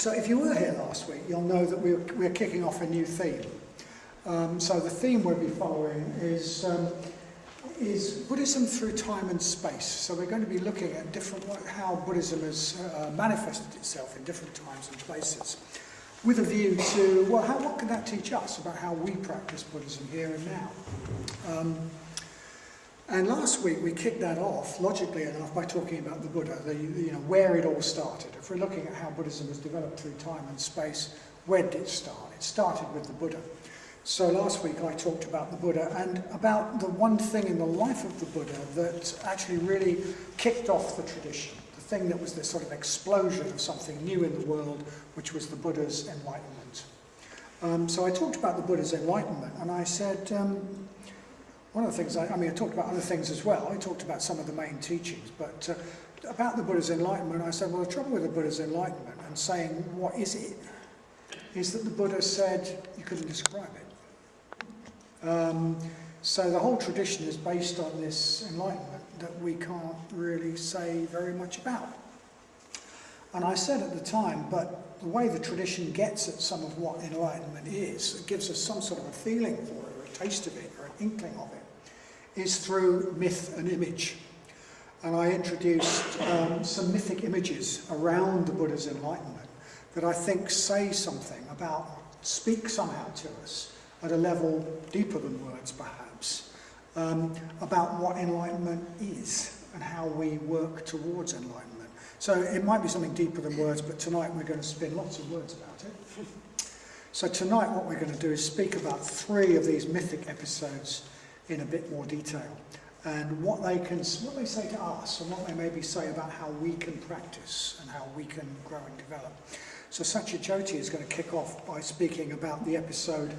So if you were here last week, you'll know that we're kicking off a new theme. So the theme we'll be following is Buddhism through time and space. So we're going to be looking at how Buddhism has manifested itself in different times and places, with a view to, well, what can that teach us about how we practice Buddhism here and now? And last week we kicked that off, logically enough, by talking about the Buddha, where it all started. If we're looking at how Buddhism has developed through time and space, where did it start? It started with the Buddha. So last week I talked about the Buddha and about the one thing in the life of the Buddha that actually really kicked off the tradition, the thing that was this sort of explosion of something new in the world, which was the Buddha's enlightenment. So I talked about the Buddha's enlightenment, and I said, one of the things, I talked about other things as well. I talked about some of the main teachings, but about the Buddha's enlightenment, I said, well, the trouble with the Buddha's enlightenment and saying, what is it, is that the Buddha said you couldn't describe it. So the whole tradition is based on this enlightenment that we can't really say very much about. And I said at the time, but the way the tradition gets at some of what enlightenment is, it gives us some sort of a feeling for it, or a taste of it, or an inkling of it, is through myth and image. And I introduced some mythic images around the Buddha's enlightenment that I think say something about, speak somehow to us at a level deeper than words perhaps, about what enlightenment is and how we work towards enlightenment. So it might be something deeper than words, but tonight we're going to spin lots of words about it. So tonight what we're going to do is speak about 3 of these mythic episodes in a bit more detail, and what they say to us, and what they maybe say about how we can practice and how we can grow and develop. So Satyajyoti is going to kick off by speaking about the episode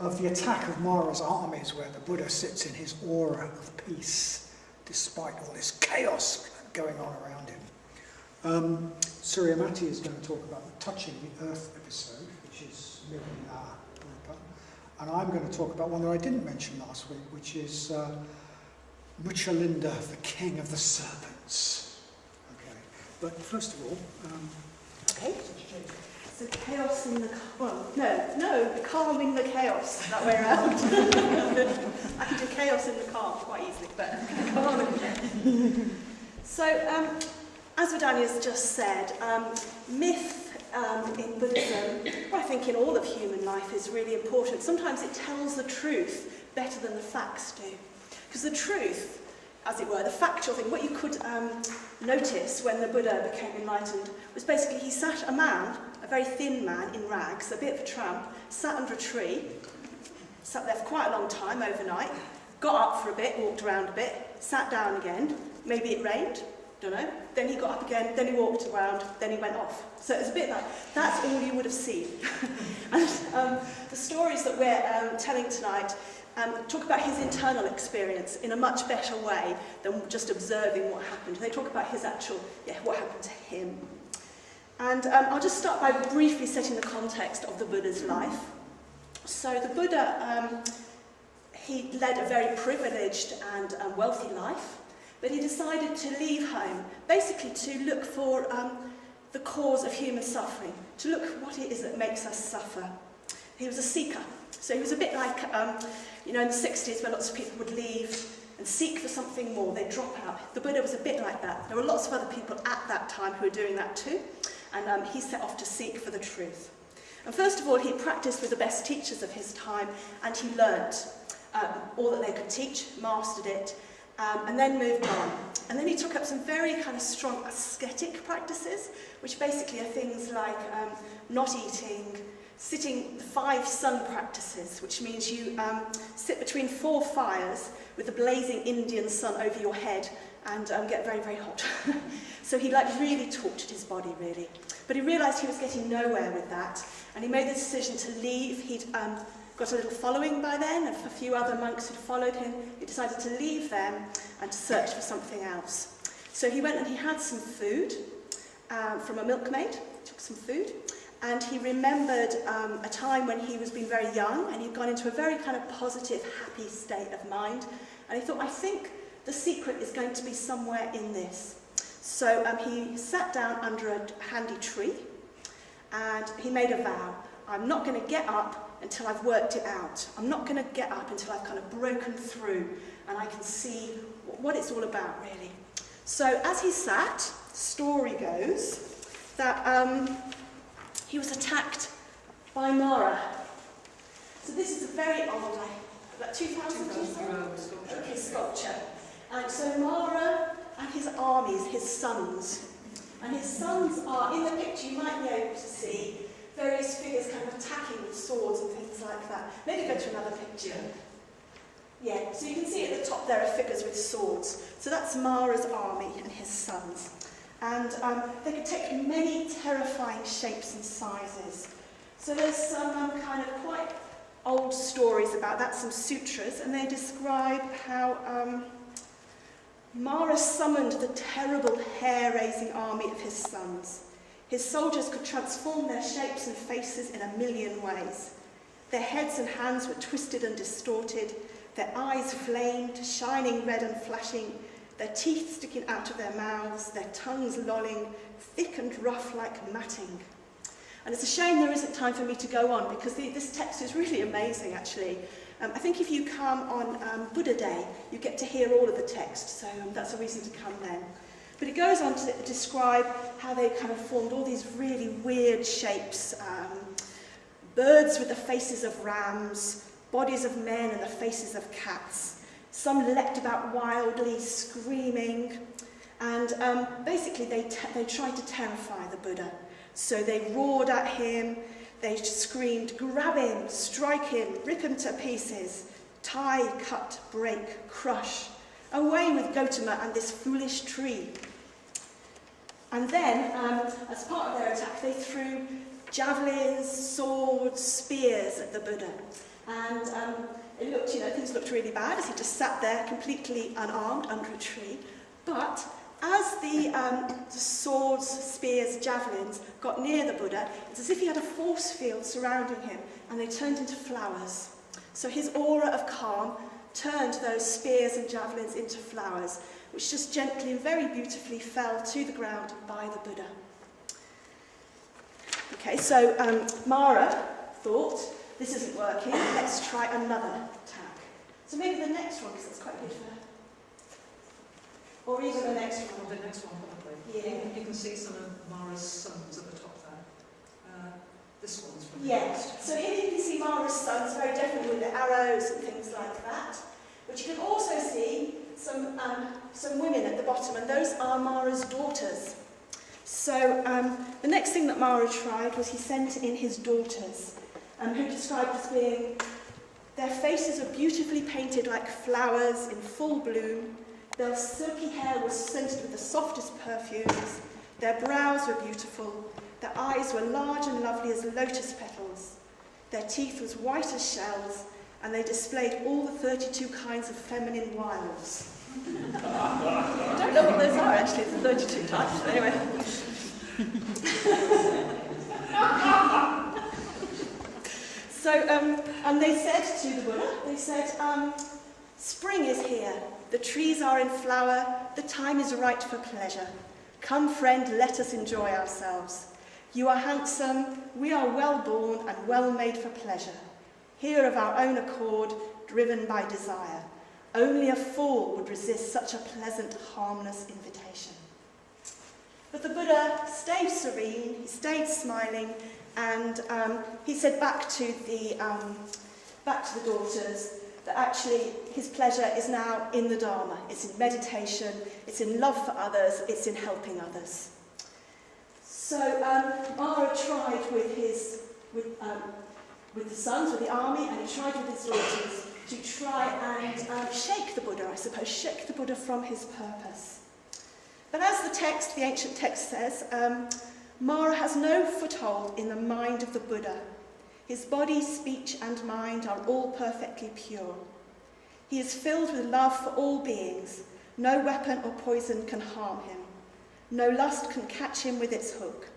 of the attack of Mara's armies, where the Buddha sits in his aura of peace, despite all this chaos going on around him. Suryamati is going to talk about the touching the earth episode, which is Mirina Rupa. And I'm going to talk about one that I didn't mention last week, which is Muchalinda, the king of the serpents. Okay, but first of all... okay. So chaos in the... well, no, calming the chaos, that way around. I can do chaos in the calm quite easily, but come on. So, as Vidani has just said, myth in Buddhism, I think in all of human life, is really important. Sometimes it tells the truth better than the facts do. Because the truth, as it were, the factual thing, what you could notice when the Buddha became enlightened was basically he sat a man, a very thin man in rags, a bit of a tramp, sat under a tree, sat there for quite a long time overnight, got up for a bit, walked around a bit, sat down again, maybe it rained, don't know, then he got up again, then he walked around, then he went off. So it's a bit like, that's all you would have seen. And the stories that we're telling tonight talk about his internal experience in a much better way than just observing what happened. They talk about his actual, what happened to him. And I'll just start by briefly setting the context of the Buddha's life. So the Buddha, he led a very privileged and wealthy life, but he decided to leave home, basically to look for the cause of human suffering, to look what it is that makes us suffer. He was a seeker. So he was a bit like, in the 60s, where lots of people would leave and seek for something more. They'd drop out. The Buddha was a bit like that. There were lots of other people at that time who were doing that too. And he set off to seek for the truth. And first of all, he practiced with the best teachers of his time, and he learnt all that they could teach, mastered it, and then moved on. And then he took up some very kind of strong ascetic practices, which basically are things like not eating, sitting, the 5 sun practices, which means you sit between 4 fires with the blazing Indian sun over your head and get very, very hot. So he really tortured his body, really. But he realised he was getting nowhere with that, and he made the decision to leave. He'd got a little following by then, of a few other monks who'd followed him. He decided to leave them and to search for something else. So he went and he had some food from a milkmaid, took some food, and he remembered a time when he was being very young, and he'd gone into a very kind of positive, happy state of mind. And he thought, I think the secret is going to be somewhere in this. So he sat down under a handy tree, and he made a vow. I'm not going to get up until I've worked it out. I'm not going to get up until I've kind of broken through and I can see what it's all about, really. So as he sat, story goes that he was attacked by Mara. So this is a very old, about 2,000 years old? Okay, sculpture. And so Mara and his armies, his sons, and his sons are, in the picture you might be able to see various figures kind of attacking with swords and things like that. Maybe go to another picture. Yeah, so you can see at the top there are figures with swords. So that's Mara's army and his sons. And they could take many terrifying shapes and sizes. So there's some kind of quite old stories about that, some sutras, and they describe how Mara summoned the terrible hair-raising army of his sons. His soldiers could transform their shapes and faces in 1,000,000 ways. Their heads and hands were twisted and distorted, their eyes flamed, shining red and flashing, their teeth sticking out of their mouths, their tongues lolling, thick and rough like matting. And it's a shame there isn't time for me to go on, because this text is really amazing, actually. I think if you come on Buddha Day, you get to hear all of the text, so that's a reason to come then. But it goes on to describe how they kind of formed all these really weird shapes. Birds with the faces of rams, bodies of men and the faces of cats. Some leapt about wildly, screaming. And basically they tried to terrify the Buddha. So they roared at him, they screamed, grab him, strike him, rip him to pieces, tie, cut, break, crush. Away with Gautama and this foolish tree. And then, as part of their attack, they threw javelins, swords, spears at the Buddha. And it looked, things looked really bad as he just sat there completely unarmed under a tree. But as the swords, spears, javelins got near the Buddha, it's as if he had a force field surrounding him, and they turned into flowers. So his aura of calm turned those spears and javelins into flowers, which just gently and very beautifully fell to the ground by the Buddha. Okay, so Mara thought, this isn't working, let's try another attack. So maybe the next one, because it's quite good for her. Or even the next one. The next one, probably. Yeah. You can see some of Mara's sons at the top there. This one's from Yes. So here you can see Mara's sons, very definitely with the arrows and things like that. But you can also see some women at the bottom, and those are Mara's daughters. So the next thing that Mara tried was he sent in his daughters, who described as being, their faces are beautifully painted like flowers in full bloom, their silky hair was scented with the softest perfumes, their brows were beautiful, their eyes were large and lovely as lotus petals, their teeth was white as shells, and they displayed all the 32 kinds of feminine wiles. I don't know what those are, actually. It's 32 types. Anyway. So, and they said to the Buddha, they said, spring is here. The trees are in flower. The time is right for pleasure. Come, friend, let us enjoy ourselves. You are handsome. We are well born and well made for pleasure. Here of our own accord, driven by desire. Only a fool would resist such a pleasant, harmless invitation. But the Buddha stayed serene, he stayed smiling, and he said back to the daughters that actually his pleasure is now in the Dharma. It's in meditation, it's in love for others, it's in helping others. So Mara tried with the sons, with the army, and he tried with his daughters to try and shake the Buddha, I suppose, shake the Buddha from his purpose. But as the ancient text says, Mara has no foothold in the mind of the Buddha. His body, speech, and mind are all perfectly pure. He is filled with love for all beings. No weapon or poison can harm him. No lust can catch him with its hook.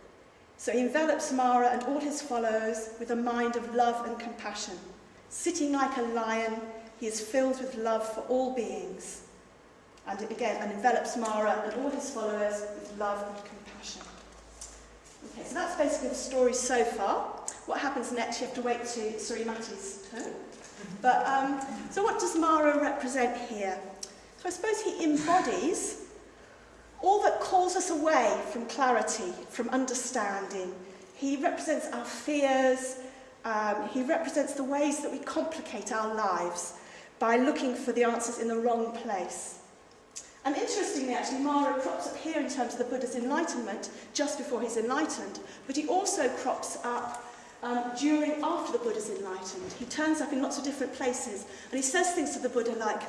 So he envelops Mara and all his followers with a mind of love and compassion. Sitting like a lion, he is filled with love for all beings. And again, and envelops Mara and all his followers with love and compassion. Okay, so that's basically the story so far. What happens next, you have to wait to Surimati's turn. But, so what does Mara represent here? So I suppose he embodies all that calls us away from clarity, from understanding. He represents our fears. He represents the ways that we complicate our lives by looking for the answers in the wrong place. And interestingly, actually, Mara crops up here in terms of the Buddha's enlightenment, just before he's enlightened, but he also crops up after the Buddha's enlightened. He turns up in lots of different places, and he says things to the Buddha like,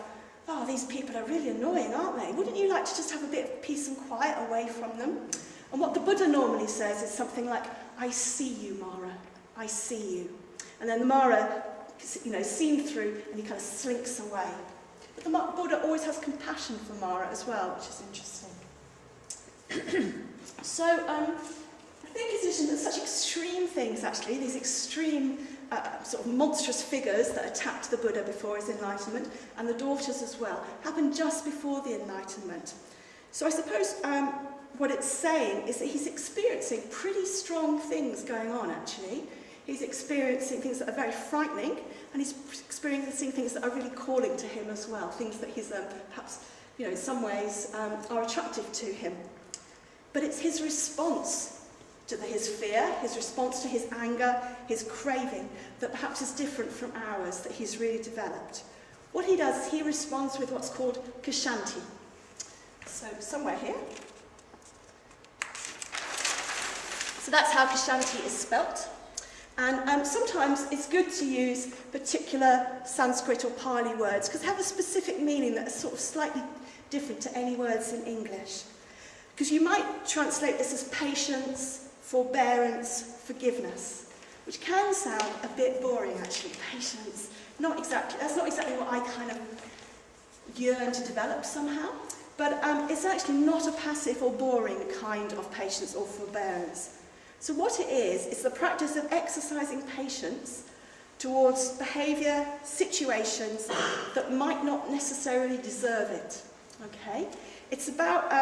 "Oh, these people are really annoying, aren't they? Wouldn't you like to just have a bit of peace and quiet away from them?" And what the Buddha normally says is something like, "I see you, Mara, I see you." And then the Mara, seen through, and he kind of slinks away. But the Buddha always has compassion for Mara as well, which is interesting. So, I think it's interesting that such extreme things, actually, these extreme sort of monstrous figures that attacked the Buddha before his enlightenment, and the daughters as well, happened just before the enlightenment. So I suppose what it's saying is that he's experiencing pretty strong things going on, actually. He's experiencing things that are very frightening, and he's experiencing things that are really calling to him as well, things that he's perhaps, in some ways, are attractive to him. But it's his response to his fear, his response to his anger, his craving, that perhaps is different from ours, that he's really developed. What he does is he responds with what's called kshanti. So somewhere here. So that's how kshanti is spelt. And sometimes it's good to use particular Sanskrit or Pali words because they have a specific meaning that is sort of slightly different to any words in English. Because you might translate this as patience, forbearance, forgiveness, which can sound a bit boring actually. Patience, that's not exactly what I kind of yearn to develop somehow, but it's actually not a passive or boring kind of patience or forbearance. So what it is the practice of exercising patience towards behaviour, situations that might not necessarily deserve it, okay? It's about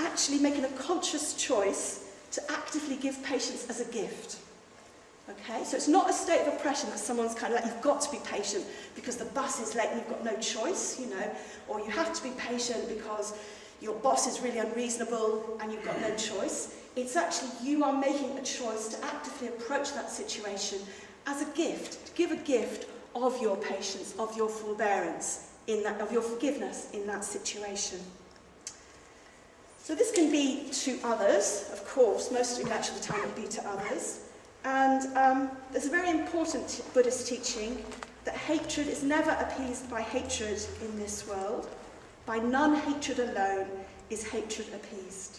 actually making a conscious choice to actively give patience as a gift. Okay, so it's not a state of oppression that someone's kind of like, you've got to be patient because the bus is late and you've got no choice, or you have to be patient because your boss is really unreasonable and you've got no choice. It's actually you are making a choice to actively approach that situation as a gift, to give a gift of your patience, of your forbearance, of your forgiveness in that situation. So this can be to others, of course, most of the time it would be to others. And there's a very important Buddhist teaching that hatred is never appeased by hatred in this world. By non-hatred alone is hatred appeased.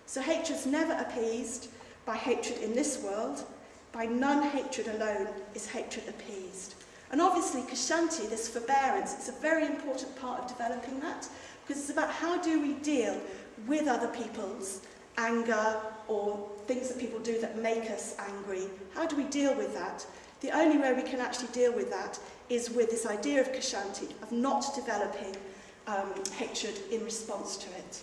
So hatred's never appeased by hatred in this world. By non-hatred alone is hatred appeased. And obviously kshanti, this forbearance, is a very important part of developing that, because it's about how do we deal with other people's anger or things that people do that make us angry. How do we deal with that? The only way we can actually deal with that is with this idea of kshanti, of not developing hatred in response to it.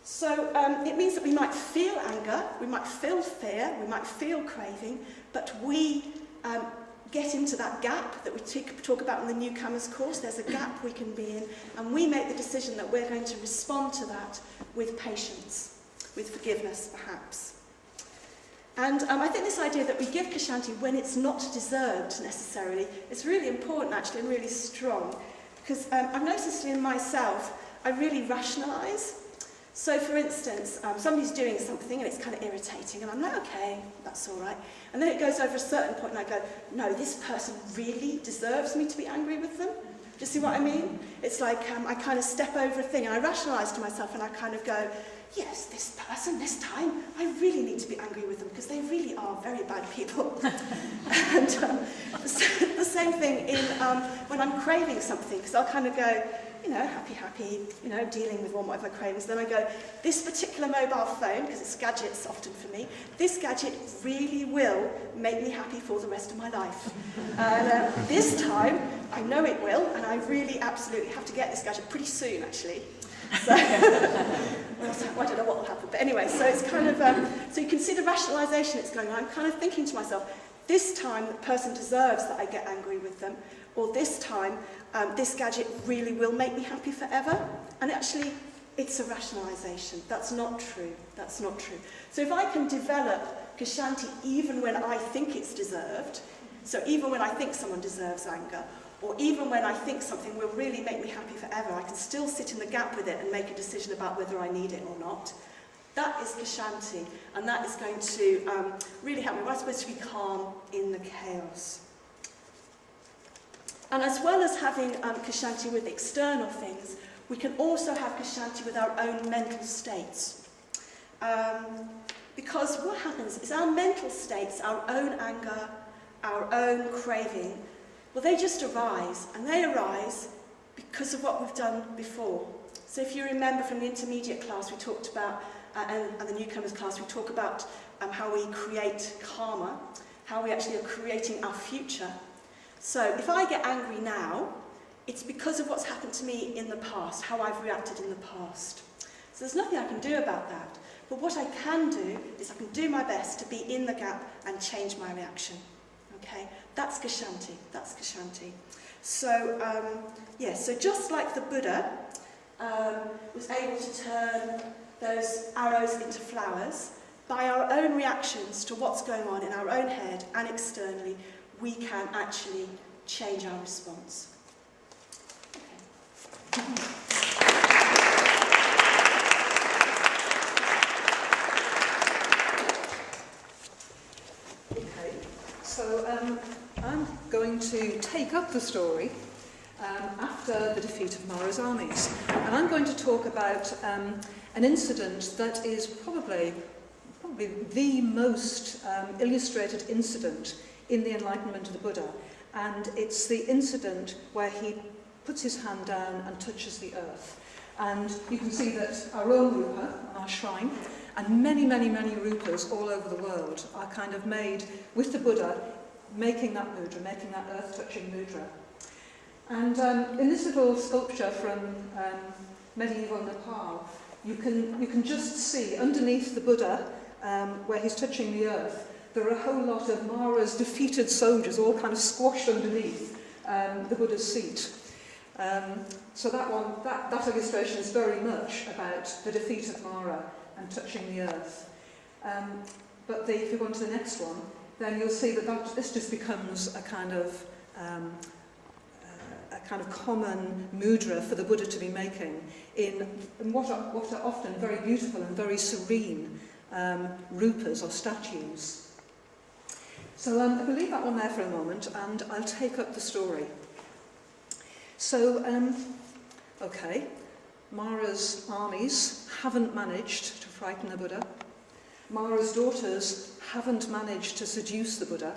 So it means that we might feel anger, we might feel fear, we might feel craving, but we get into that gap that we talk about in the newcomers course. There's a gap we can be in, and we make the decision that we're going to respond to that with patience, with forgiveness perhaps. And I think this idea that we give kshanti when it's not deserved necessarily is really important actually, and really strong, because I've noticed in myself I really rationalise. So for instance, somebody's doing something and it's kind of irritating and I'm like, okay, that's all right. And then it goes over a certain point and I go, no, this person really deserves me to be angry with them. Do you see what I mean? It's like I kind of step over a thing and I rationalise to myself and I kind of go, yes, this person, this time, I really need to be angry with them because they really are very bad people. And the same thing in when I'm craving something, because I'll kind of go, happy, dealing with whatever cravings. Then I go, this particular mobile phone, because it's gadgets often for me, this gadget really will make me happy for the rest of my life. And this time, I know it will, and I really absolutely have to get this gadget pretty soon, actually. So, I don't know what will happen. But anyway, so it's kind of, so you can see the rationalisation it's going on. I'm kind of thinking to myself, this time the person deserves that I get angry with them, or this time this gadget really will make me happy forever. And actually, it's a rationalisation. That's not true. That's not true. So if I can develop Kshanti even when I think it's deserved, so even when I think someone deserves anger, or even when I think something will really make me happy forever, I can still sit in the gap with it and make a decision about whether I need it or not. That is Kshanti, and that is going to really help me. We're supposed to be calm in the chaos. And as well as having Kshanti with external things, we can also have Kshanti with our own mental states. Because what happens is our mental states, our own anger, our own craving, well, they just arise, and they arise because of what we've done before. So if you remember from the intermediate class, we talked about, and the newcomers class, we talk about how we create karma, how we actually are creating our future. So if I get angry now, it's because of what's happened to me in the past, how I've reacted in the past. So there's nothing I can do about that. But what I can do is I can do my best to be in the gap and change my reaction. Okay, that's Kshanti. That's Kshanti. So, so just like the Buddha was able to turn those arrows into flowers, by our own reactions to what's going on in our own head and externally, we can actually change our response. Okay, so I'm going to take up the story after the defeat of Mara's armies. And I'm going to talk about an incident that is probably the most illustrated incident in the Enlightenment of the Buddha. And it's the incident where he puts his hand down and touches the earth. And you can see that our own rupa on our shrine, and many, many, many rupas all over the world are kind of made with the Buddha, making that mudra, making that earth-touching mudra. And in this little sculpture from medieval Nepal, you can just see underneath the Buddha, where he's touching the earth, there are a whole lot of Mara's defeated soldiers all kind of squashed underneath the Buddha's seat. So that illustration is very much about the defeat of Mara and touching the earth. But if you go on to the next one, then you'll see that this just becomes a kind of common mudra for the Buddha to be making in what are often very beautiful and very serene rupas or statues. So I will leave that one there for a moment, and I'll take up the story. So, Mara's armies haven't managed to frighten the Buddha. Mara's daughters haven't managed to seduce the Buddha.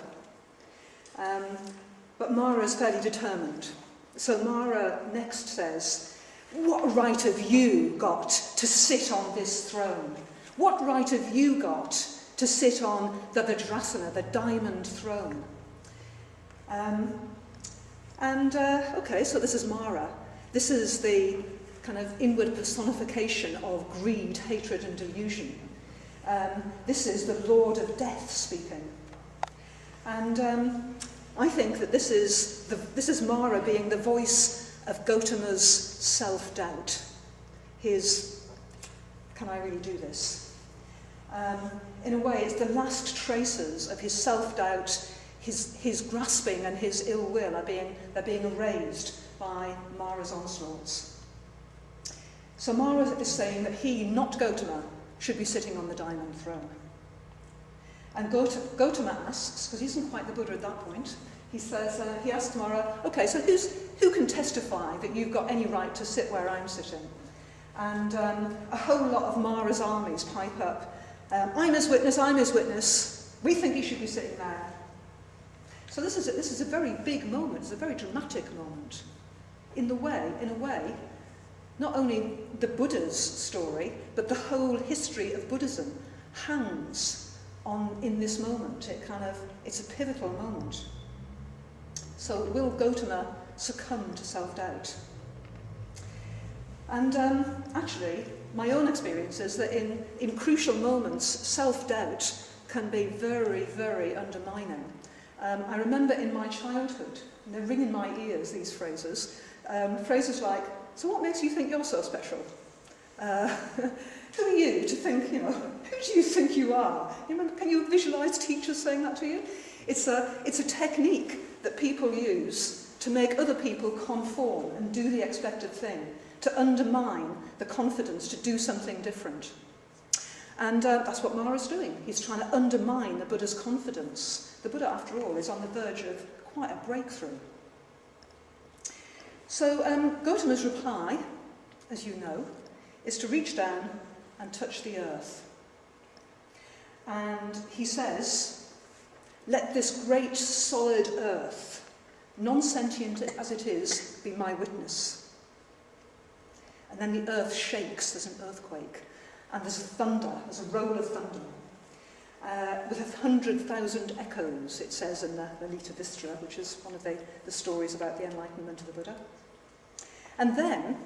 But Mara is fairly determined. So Mara next says, "What right have you got to sit on this throne? What right have you got to sit on the Vajrasana, the diamond throne?" So this is Mara. This is the kind of inward personification of greed, hatred and delusion. This is the Lord of Death speaking. And I think that this is Mara being the voice of Gautama's self-doubt. His, can I really do this? In a way, it's the last traces of his self-doubt, his grasping and his ill will they're being erased by Mara's onslaughts. So Mara is saying that he, not Gautama, should be sitting on the diamond throne. And Gautama asks, because he isn't quite the Buddha at that point, he asks Mara, "Okay, so who can testify that you've got any right to sit where I'm sitting?" And a whole lot of Mara's armies pipe up, I'm his witness, we think he should be sitting there. So this is a very big moment, it's a very dramatic moment. In a way, not only the Buddha's story, but the whole history of Buddhism hangs in this moment. It's a pivotal moment. So will Gautama succumb to self-doubt? And actually, my own experience is that in crucial moments, self-doubt can be very, very undermining. I remember in my childhood, and they ring in my ears, these phrases, phrases like, so what makes you think you're so special? Who are you to think, who do you think you are? Can you visualise teachers saying that to you? It's a technique that people use to make other people conform and do the expected thing, to undermine the confidence to do something different. And that's what Mara's doing. He's trying to undermine the Buddha's confidence. The Buddha, after all, is on the verge of quite a breakthrough. So Gautama's reply, as you know, is to reach down and touch the earth. And he says, let this great solid earth, non-sentient as it is, be my witness. And then the earth shakes, there's an earthquake, and there's a thunder, there's a roll of thunder, with 100,000 echoes, it says in the Lita Vistra, which is one of the stories about the enlightenment of the Buddha. And then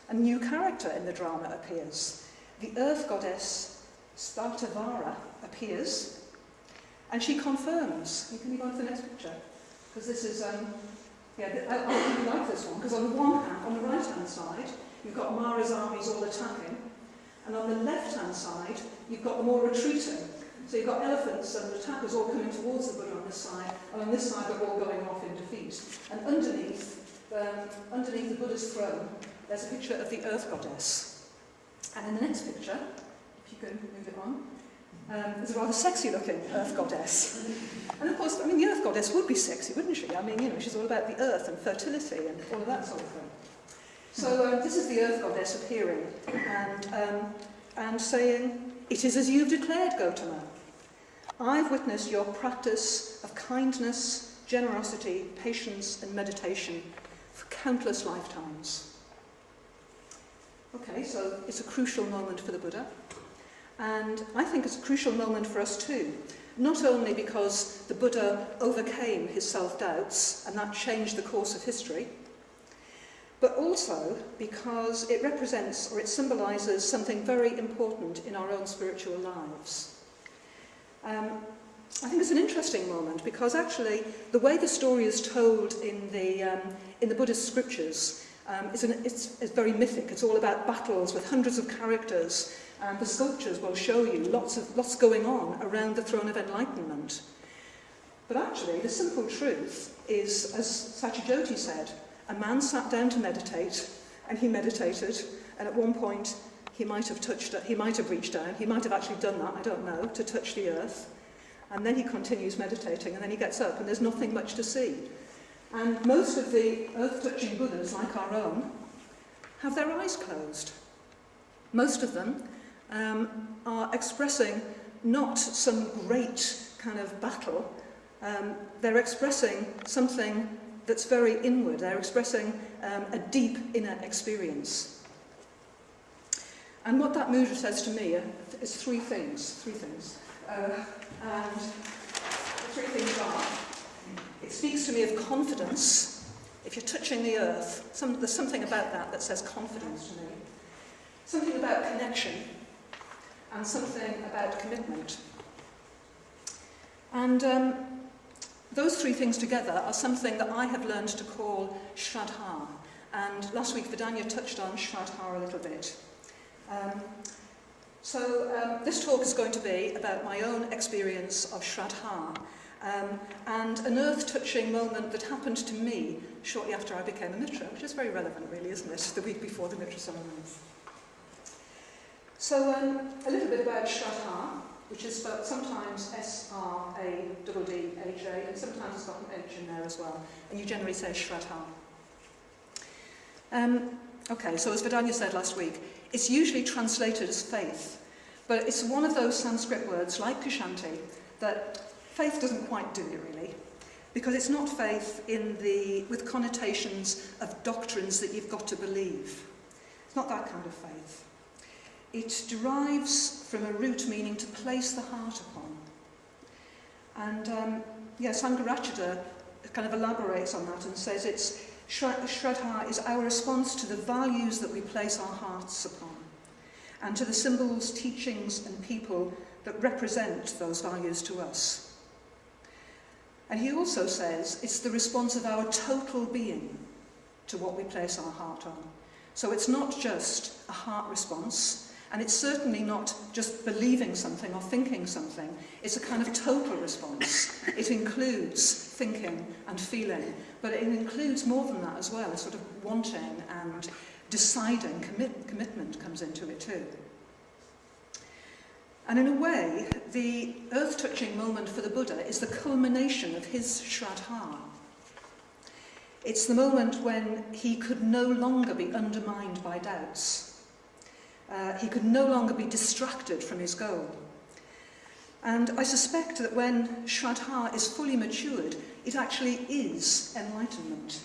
a new character in the drama appears. The earth goddess Startavara appears, and she confirms. You can go on to the next picture, because this is, I really like this one, because on the one hand, on the right-hand side, you've got Mara's armies all attacking, and on the left-hand side, you've got them all retreating. So you've got elephants and attackers all coming towards the Buddha on this side, and on this side they're all going off in defeat. And underneath the Buddha's throne, there's a picture of the earth goddess. And in the next picture, if you can move it on, there's a rather sexy-looking earth goddess. And of course, the earth goddess would be sexy, wouldn't she? She's all about the earth and fertility and all of that sort of thing. So this is the earth goddess appearing and saying, "It is as you've declared, Gautama. I've witnessed your practice of kindness, generosity, patience and meditation for countless lifetimes." Okay, so it's a crucial moment for the Buddha. And I think it's a crucial moment for us too. Not only because the Buddha overcame his self-doubts and that changed the course of history, but also because it represents or it symbolises something very important in our own spiritual lives. I think it's an interesting moment because actually the way the story is told in the Buddhist scriptures it's very mythic. It's all about battles with hundreds of characters, and the sculptures will show you lots going on around the throne of enlightenment. But actually, the simple truth is, as Satyajoti said, a man sat down to meditate, and he meditated, and at one point he might have reached down, he might have actually done that, I don't know, to touch the earth, and then he continues meditating, and then he gets up, and there's nothing much to see. And most of the earth-touching Buddhas, like our own, have their eyes closed. Most of them are expressing not some great kind of battle, they're expressing something that's very inward, they're expressing a deep inner experience. And what that mudra says to me is three things. And the three things are, it speaks to me of confidence. If you're touching the earth, there's something about that says confidence to me. Something about connection, and something about commitment. And those three things together are something that I have learned to call Shraddha. And last week Vidanya touched on Shraddha a little bit. So this talk is going to be about my own experience of Shraddha and an earth-touching moment that happened to me shortly after I became a Mitra, which is very relevant really, isn't it? The week before the Mitra ceremonies. So a little bit about Shraddha, which is spelled sometimes S-R-A-D-D-H-A, and sometimes it's got an H in there as well, and you generally say Shraddha. Okay, so as Vidanya said last week, it's usually translated as faith, but it's one of those Sanskrit words, like Kushanti, that faith doesn't quite do it really, because it's not faith with connotations of doctrines that you've got to believe. It's not that kind of faith. It derives from a root meaning to place the heart upon. And Sangharachita kind of elaborates on that and says Shraddha is our response to the values that we place our hearts upon. and to the symbols, teachings and people that represent those values to us. And he also says it's the response of our total being to what we place our heart on. So it's not just a heart response, and it's certainly not just believing something or thinking something. It's a kind of total response. It includes thinking and feeling, but it includes more than that as well, a sort of wanting and deciding. Commitment comes into it too. And in a way, the earth-touching moment for the Buddha is the culmination of his Shraddha. It's the moment when he could no longer be undermined by doubts. He could no longer be distracted from his goal. And I suspect that when Shraddha is fully matured, it actually is enlightenment.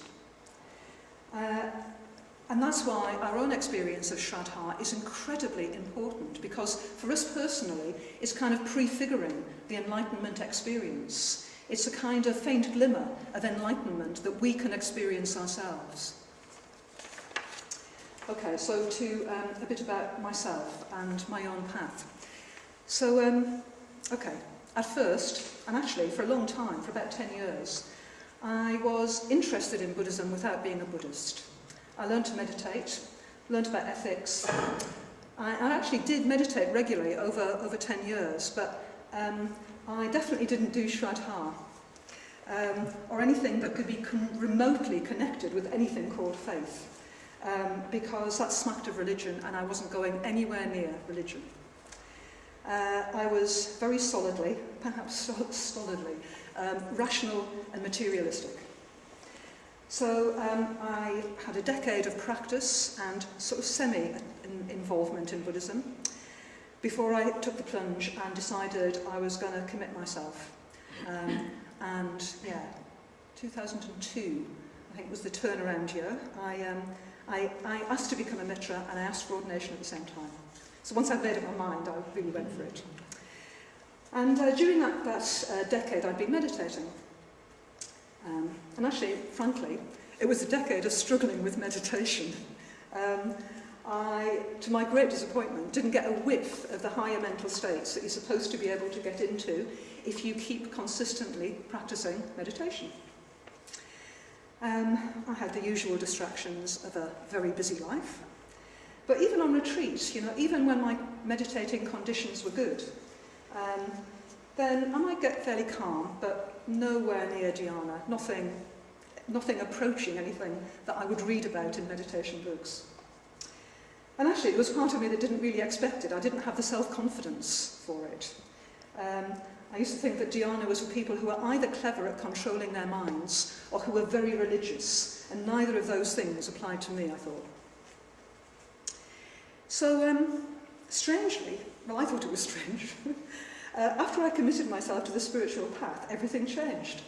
And that's why our own experience of Shraddha is incredibly important, because for us personally, it's kind of prefiguring the enlightenment experience. It's a kind of faint glimmer of enlightenment that we can experience ourselves. Okay, so to a bit about myself and my own path. So, okay, at first, and actually for a long time, for about 10 years, I was interested in Buddhism without being a Buddhist. I learned to meditate, learned about ethics. I actually did meditate regularly over 10 years, but I definitely didn't do Shraddha, or anything that could be remotely connected with anything called faith, because that smacked of religion, and I wasn't going anywhere near religion. I was very solidly, perhaps stolidly, rational and materialistic. So I had a decade of practice and sort of semi-involvement in Buddhism before I took the plunge and decided I was going to commit myself. And yeah, 2002, I think was the turnaround year. I asked to become a mitra and I asked for ordination at the same time. So once I'd made up my mind, I really went for it. And during that decade, I'd been meditating. And actually, frankly, it was a decade of struggling with meditation. I, to my great disappointment, didn't get a whiff of the higher mental states that you're supposed to be able to get into if you keep consistently practicing meditation. I had the usual distractions of a very busy life. But even on retreat, even when my meditating conditions were good, then I might get fairly calm, but nowhere near dhyana, nothing approaching anything that I would read about in meditation books. And actually, there was part of me that didn't really expect it. I didn't have the self-confidence for it. I used to think that dhyana was for people who were either clever at controlling their minds or who were very religious, and neither of those things applied to me, I thought. So, strangely, well, I thought it was strange, after I committed myself to the spiritual path, everything changed.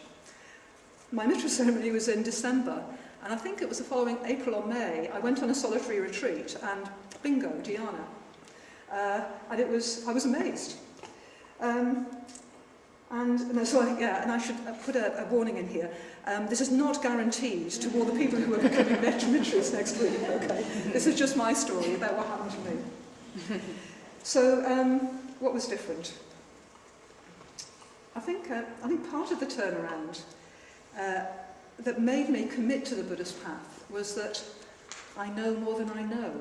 My mitra ceremony was in December, and I think it was the following April or May, I went on a solitary retreat, and bingo, dhyana. And I was amazed. And I should put a warning in here. This is not guaranteed to all the people who are becoming mitras next week, okay? This is just my story about what happened to me. So, what was different? I think part of the turnaround that made me commit to the Buddhist path was that I know more than I know.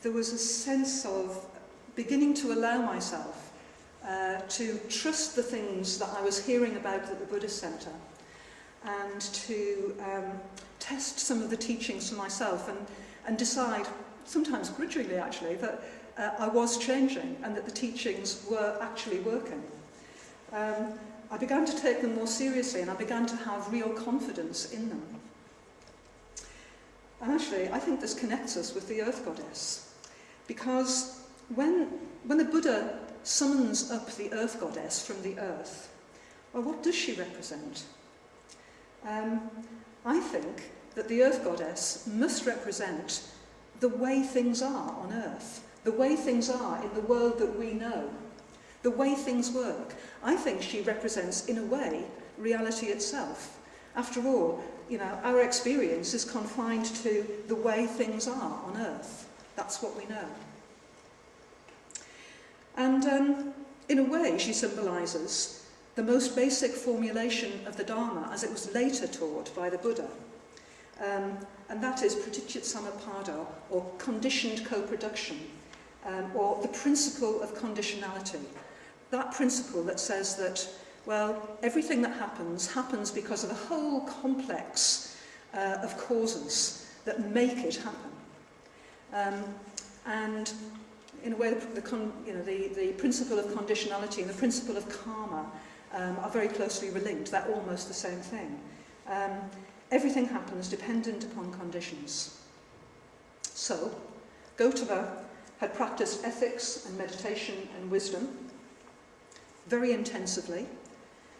There was a sense of beginning to allow myself to trust the things that I was hearing about at the Buddhist Centre, and to test some of the teachings for myself and decide, sometimes grudgingly actually, that I was changing and that the teachings were actually working. I began to take them more seriously, and I began to have real confidence in them. And actually, I think this connects us with the Earth Goddess, because when the Buddha summons up the Earth Goddess from the earth, well, what does she represent? I think that the Earth Goddess must represent the way things are on Earth, the way things are in the world that we know, the way things work. I think she represents, in a way, reality itself. After all, our experience is confined to the way things are on Earth. That's what we know. And in a way, she symbolises the most basic formulation of the Dharma as it was later taught by the Buddha. And that is praticca samappada, or conditioned co-production, or the principle of conditionality. That principle that says that, well, everything that happens because of a whole complex of causes that make it happen. And in a way, the principle of conditionality and the principle of karma are very closely linked. They're almost the same thing. Everything happens dependent upon conditions. So, Gautama had practiced ethics and meditation and wisdom very intensively.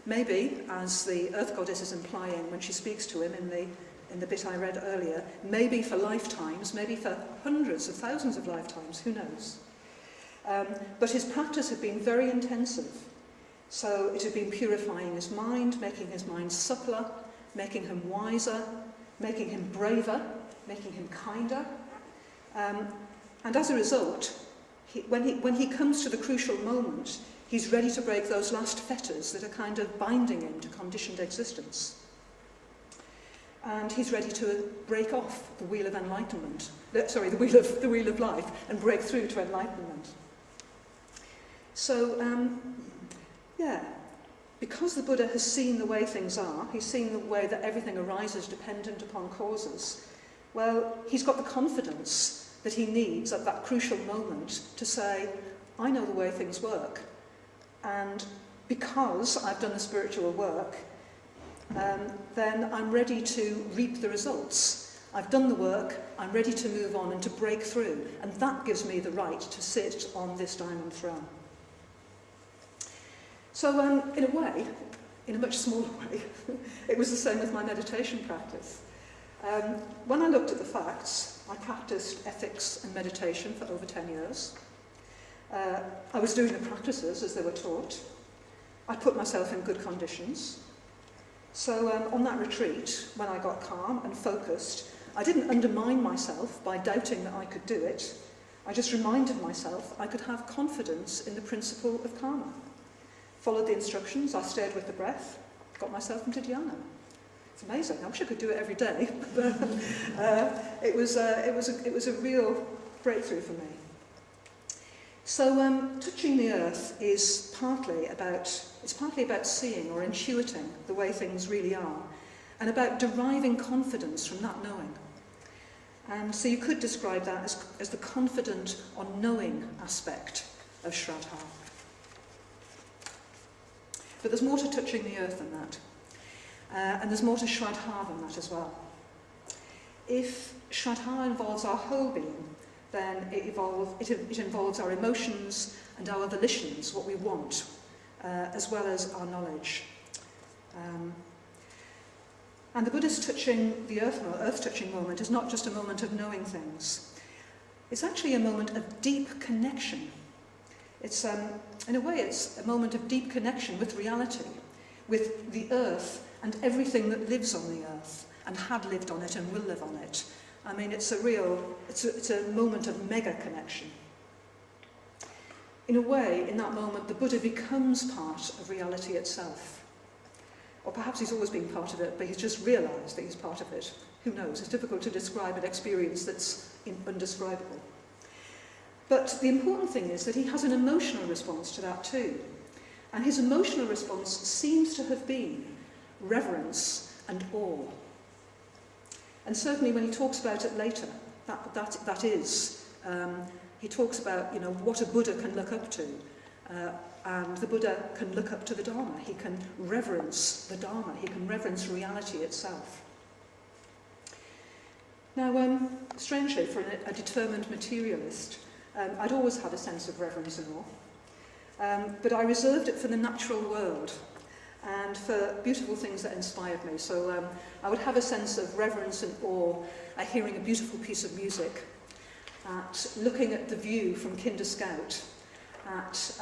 Maybe, as the Earth Goddess is implying when she speaks to him in the bit I read earlier, maybe for lifetimes, maybe for hundreds of thousands of lifetimes, who knows. But his practice had been very intensive. So it had been purifying his mind, making his mind suppler, making him wiser, making him braver, making him kinder. And as a result, when he comes to the crucial moment, he's ready to break those last fetters that are kind of binding him to conditioned existence. And he's ready to break off the wheel of enlightenment, the wheel of life, and break through to enlightenment. So, because the Buddha has seen the way things are, he's seen the way that everything arises dependent upon causes, well, he's got the confidence that he needs at that crucial moment to say, I know the way things work, and because I've done the spiritual work, then I'm ready to reap the results. I've done the work, I'm ready to move on and to break through, and that gives me the right to sit on this diamond throne. So in a way, in a much smaller way, it was the same with my meditation practice. When I looked at the facts, I practiced ethics and meditation for over 10 years. I was doing the practices as they were taught. I put myself in good conditions. So on that retreat, when I got calm and focused, I didn't undermine myself by doubting that I could do it. I just reminded myself I could have confidence in the principle of karma. Followed the instructions, I stayed with the breath, got myself into dhyana. It's amazing. I wish I could do it every day. But it was a real breakthrough for me. So touching the earth is partly about seeing or intuiting the way things really are, and about deriving confidence from that knowing. And so you could describe that as the confident on knowing aspect of Shraddha. But there's more to touching the earth than that. And there's more to Shraddha than that as well. If Shraddha involves our whole being, then it involves our emotions and our volitions, what we want, as well as our knowledge. And the Buddha's touching the earth-touching moment is not just a moment of knowing things. It's actually a moment of deep connection. It's, in a way, it's a moment of deep connection with reality, with the earth and everything that lives on the earth, and had lived on it and will live on it. I mean, it's a moment of mega connection. In a way, in that moment, the Buddha becomes part of reality itself. Or perhaps he's always been part of it, but he's just realised that he's part of it. Who knows? It's difficult to describe an experience that's undescribable. But the important thing is that he has an emotional response to that too. And his emotional response seems to have been reverence and awe. And certainly when he talks about it later, that is, he talks about, what a Buddha can look up to. And the Buddha can look up to the Dharma. He can reverence the Dharma. He can reverence reality itself. Now, strangely, for a determined materialist, I'd always had a sense of reverence and awe. But I reserved it for the natural world and for beautiful things that inspired me. So I would have a sense of reverence and awe at hearing a beautiful piece of music, at looking at the view from Kinder Scout, at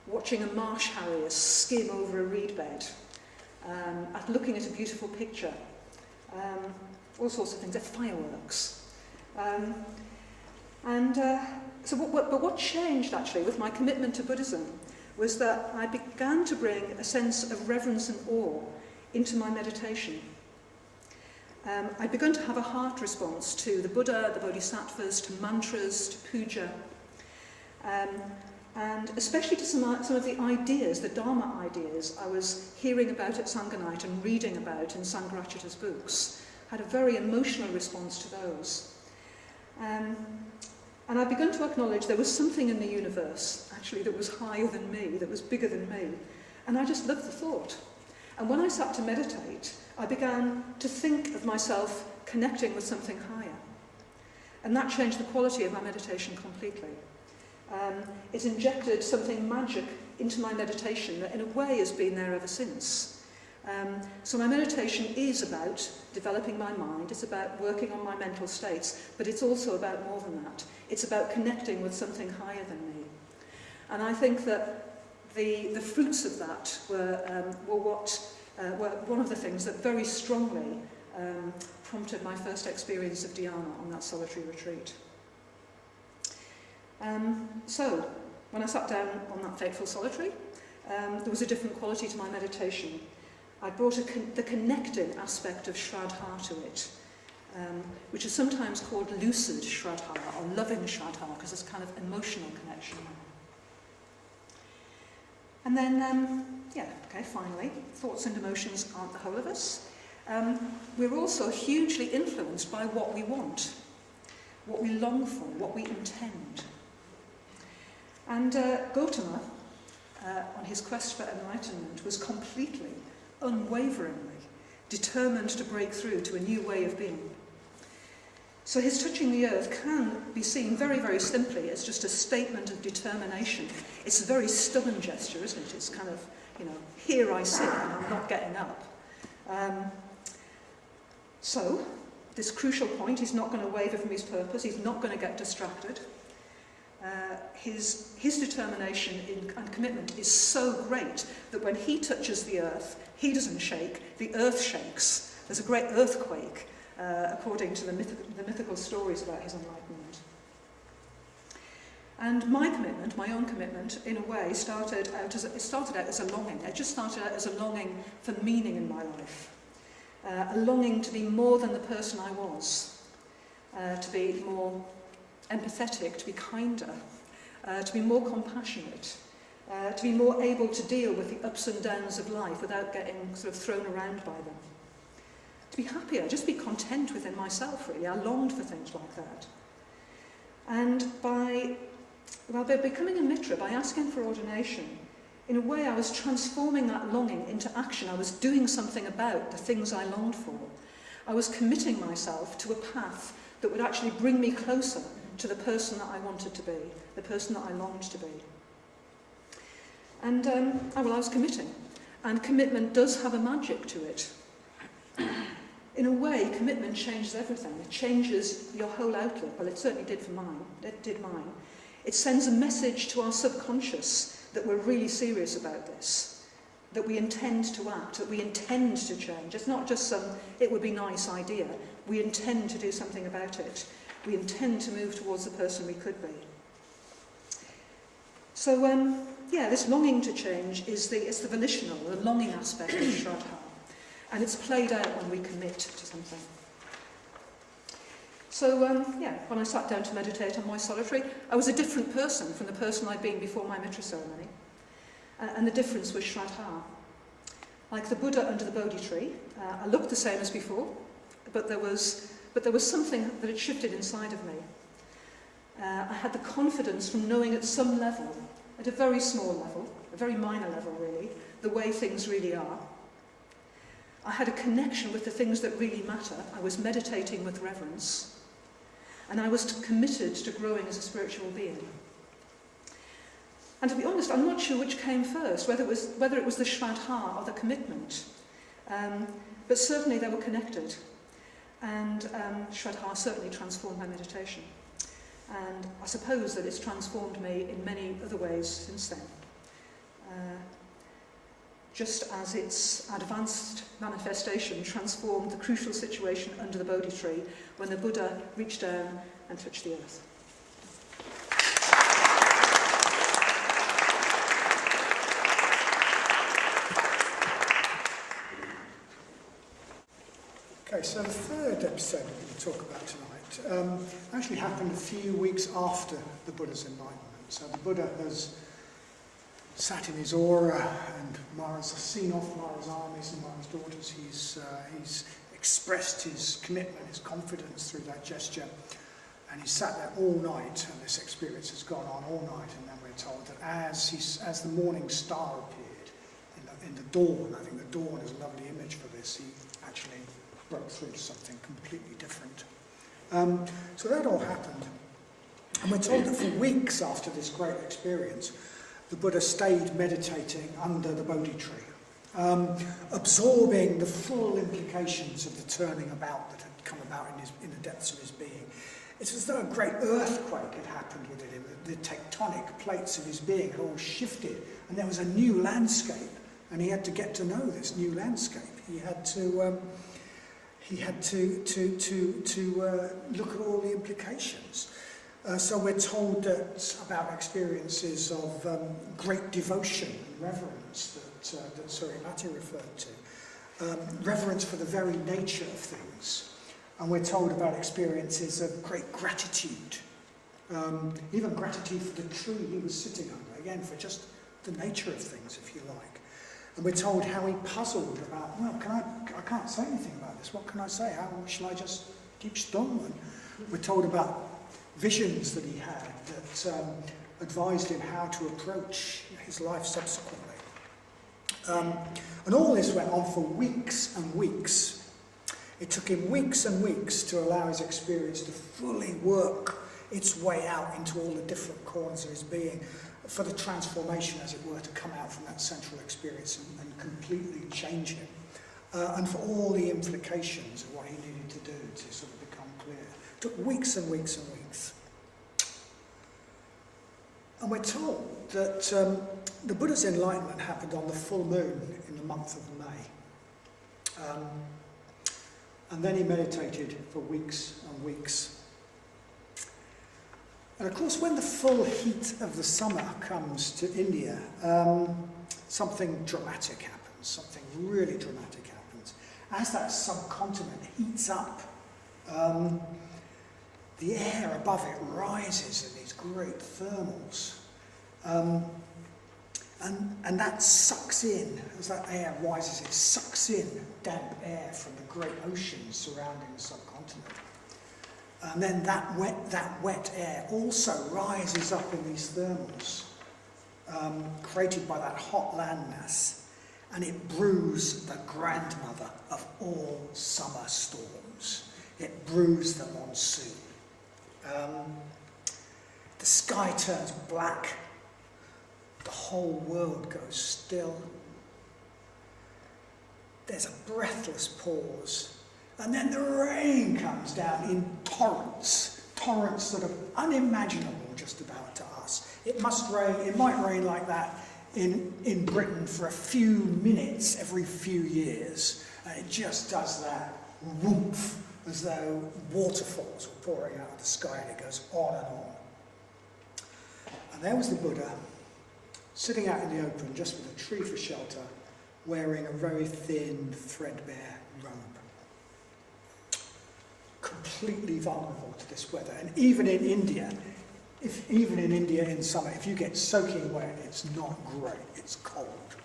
watching a marsh harrier skim over a reed bed, at looking at a beautiful picture, all sorts of things, at fireworks. And but what changed actually with my commitment to Buddhism was that I began to bring a sense of reverence and awe into my meditation. I'd begun to have a heart response to the Buddha, the Bodhisattvas, to mantras, to puja, and especially to some of the ideas, the Dharma ideas I was hearing about at Sangha Night and reading about in Sangharakshita's books. I had a very emotional response to those. And I'd begun to acknowledge there was something in the universe, actually, that was higher than me, that was bigger than me. And I just loved the thought. And when I sat to meditate, I began to think of myself connecting with something higher. And that changed the quality of my meditation completely. It injected something magic into my meditation that in a way has been there ever since. So my meditation is about developing my mind, it's about working on my mental states, but it's also about more than that. It's about connecting with something higher than me. And I think that the fruits of that were one of the things that very strongly prompted my first experience of dhyana on that solitary retreat. So, when I sat down on that fateful solitary, there was a different quality to my meditation. I brought the connecting aspect of Shraddha to it, which is sometimes called lucid Shraddha or loving Shraddha, because it's kind of emotional connection. And then, finally, thoughts and emotions aren't the whole of us. We're also hugely influenced by what we want, what we long for, what we intend. And Gautama, on his quest for enlightenment, was completely, unwaveringly determined to break through to a new way of being. So his touching the earth can be seen very, very simply as just a statement of determination. It's a very stubborn gesture, isn't it? It's kind of, here I sit and I'm not getting up. So, this crucial point, he's not going to waver from his purpose, he's not going to get distracted. His determination and commitment is so great that when he touches the earth, he doesn't shake, the earth shakes. There's a great earthquake, according to the mythical stories about his enlightenment. And my commitment, my own commitment, in a way, started out as a longing. It just started out as a longing for meaning in my life. A longing to be more than the person I was, to be more empathetic, to be kinder, to be more compassionate, to be more able to deal with the ups and downs of life without getting sort of thrown around by them. To be happier, just be content within myself, really. I longed for things like that. And by becoming a mitra, by asking for ordination, in a way I was transforming that longing into action. I was doing something about the things I longed for. I was committing myself to a path that would actually bring me closer to the person that I wanted to be, the person that I longed to be. And I was committing. And commitment does have a magic to it. In a way, commitment changes everything. It changes your whole outlook. Well, it certainly did for mine. It did mine. It sends a message to our subconscious that we're really serious about this, that we intend to act, that we intend to change. It's not just some, it would be nice idea. We intend to do something about it. We intend to move towards the person we could be. So, this longing to change it's the volitional, the longing aspect of Shraddha. And it's played out when we commit to something. So, when I sat down to meditate on my solitary, I was a different person from the person I'd been before my mitra ceremony. And the difference was Shraddha. Like the Buddha under the Bodhi tree, I looked the same as before, but there was something that had shifted inside of me. I had the confidence from knowing at some level, at a very small level, a very minor level really, the way things really are. I had a connection with the things that really matter. I was meditating with reverence. And I was committed to growing as a spiritual being. And to be honest, I'm not sure which came first, whether it was the Shraddha or the commitment. But certainly they were connected. And Shraddha certainly transformed my meditation. And I suppose that it's transformed me in many other ways since then. Just as its advanced manifestation transformed the crucial situation under the Bodhi tree when the Buddha reached down and touched the earth. Okay, so the third episode we're going to talk about tonight actually happened a few weeks after the Buddha's enlightenment. So the Buddha has sat in his aura, and Mara's seen off Mara's armies and Mara's daughters. He's expressed his commitment, his confidence through that gesture, and he's sat there all night, and this experience has gone on all night. And then we're told that as the morning star appeared in the dawn, I think the dawn is a lovely image for this, he actually broke through to something completely different. So that all happened. And we're told that for weeks after this great experience, the Buddha stayed meditating under the Bodhi tree, absorbing the full implications of the turning about that had come about in the depths of his being. It's as though a great earthquake had happened within him. The tectonic plates of his being had all shifted, and there was a new landscape, and he had to get to know this new landscape. He had to look at all the implications. So we're told that about experiences of great devotion and reverence that Surimati referred to, reverence for the very nature of things. And we're told about experiences of great gratitude, even gratitude for the tree he was sitting under, again, for just the nature of things, if you like. And we're told how he puzzled about, well, I can't say anything about this. What can I say? How shall I just keep stum? And we're told about visions that he had that advised him how to approach his life subsequently. And all this went on for weeks and weeks. It took him weeks and weeks to allow his experience to fully work its way out into all the different corners of his being, for the transformation, as it were, to come out from that central experience and completely change him, and for all the implications of what he needed to do to sort of become clear. It took weeks and weeks and weeks. And we're told that the Buddha's enlightenment happened on the full moon in the month of May. And then he meditated for weeks and weeks. And of course, when the full heat of the summer comes to India, something dramatic happens, something really dramatic happens. As that subcontinent heats up, the air above it rises in these great thermals. And that sucks in, as that air rises, it sucks in damp air from the great oceans surrounding the subcontinent. And then that wet air also rises up in these thermals, created by that hot landmass, and it brews the grandmother of all summer storms. It brews the monsoon. The sky turns black. The whole world goes still. There's a breathless pause. And then the rain comes down in torrents that are unimaginable just about to us. It might rain like that in Britain for a few minutes every few years. And it just does that whoomph, as though waterfalls were pouring out of the sky, and it goes on and on. And there was the Buddha, sitting out in the open, just with a tree for shelter, wearing a very thin, threadbare robe. Completely vulnerable to this weather. And even in India, in summer, if you get soaking wet, it's not great, it's cold.